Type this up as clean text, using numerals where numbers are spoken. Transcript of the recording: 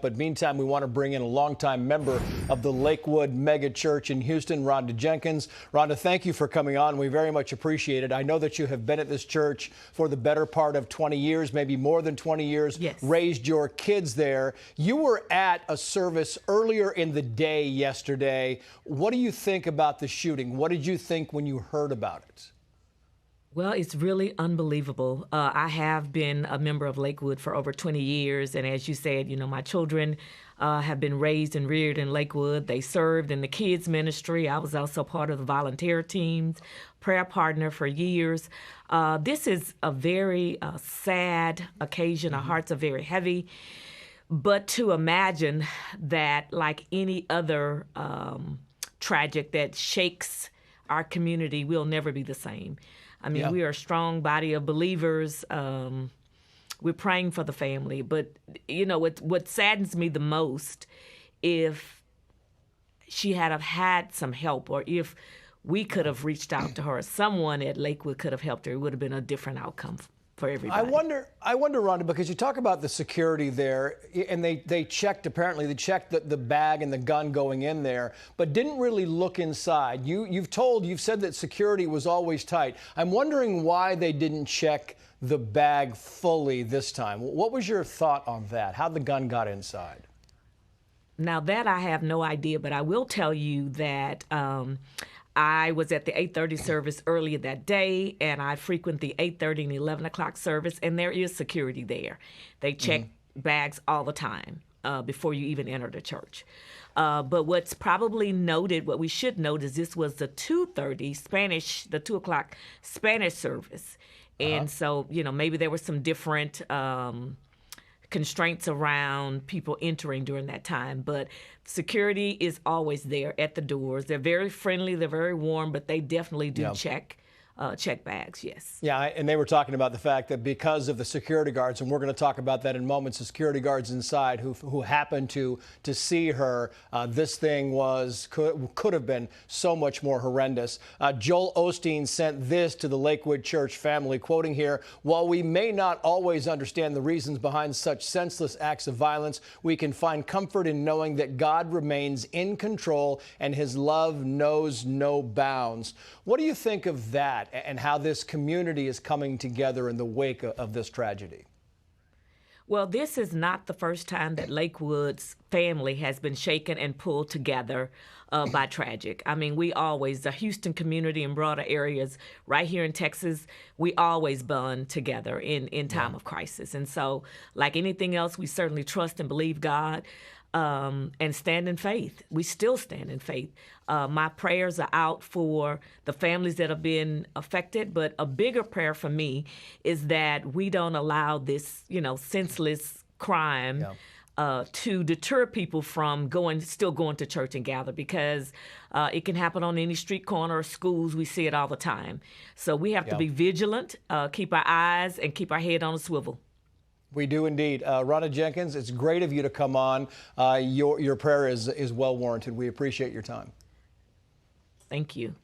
But meantime, we want to bring in a longtime member of the Lakewood megachurch in Houston, Rhonda Jenkins. Rhonda, thank you for coming on. We very much appreciate it. I know that you have been at this church for the better part of 20 years, maybe more than 20 years, yes. Raised your kids there. You were at a service earlier in the day yesterday. What do you think about the shooting? What did you think when you heard about it? Well, it's really unbelievable. I have been a member of Lakewood for over 20 years. And as you said, my children have been raised and reared in Lakewood. They served in the kids ministry. I was also part of the volunteer teams, prayer partner for years. This is a very sad occasion. Our hearts are very heavy. But to imagine that, like any other tragic that shakes our community, we'll never be the same. I mean, we are a strong body of believers. We're praying for the family. But, what saddens me the most, if she had have had some help, or if we could have reached out to her, someone at Lakewood could have helped her, it would have been a different outcome for everybody. I wonder, Rhonda, because you talk about the security there, and they checked the bag and the gun going in there, but didn't really look inside. You've said that security was always tight. I'm wondering why they didn't check the bag fully this time. What was your thought on that? How the gun got inside? Now that I have no idea, but I will tell you that I was at the 8:30 service earlier that day, and I frequent the 8:30 and 11 o'clock service, and there is security there. They check bags all the time before you even enter the church. But what's probably noted, what we should note, is this was the 2:30 Spanish, the 2 o'clock Spanish service. And so, maybe there were some different constraints around people entering during that time, but security is always there at the doors. They're very friendly, they're very warm, but they definitely do check bags, yes. Yeah, and they were talking about the fact that because of the security guards, and we're going to talk about that in moments, the security guards inside who happened to see her, this thing could have been so much more horrendous. Joel Osteen sent this to the Lakewood Church family, quoting here, "While we may not always understand the reasons behind such senseless acts of violence, we can find comfort in knowing that God remains in control and his love knows no bounds." What do you think of that, and how this community is coming together in the wake of this tragedy? Well, this is not the first time that Lakewood's family has been shaken and pulled together by tragic. I mean, the Houston community and broader areas right here in Texas, we always bond together in time of crisis. And so, like anything else, we certainly trust and believe God. And stand in faith. We still stand in faith. My prayers are out for the families that have been affected, but a bigger prayer for me is that we don't allow this, senseless crime to deter people from still going to church and gather, because it can happen on any street corner or schools. We see it all the time. So we have to be vigilant, keep our eyes, and keep our head on a swivel. We do indeed. Rhonda Jenkins, it's great of you to come on. Your prayer is well warranted. We appreciate your time. Thank you.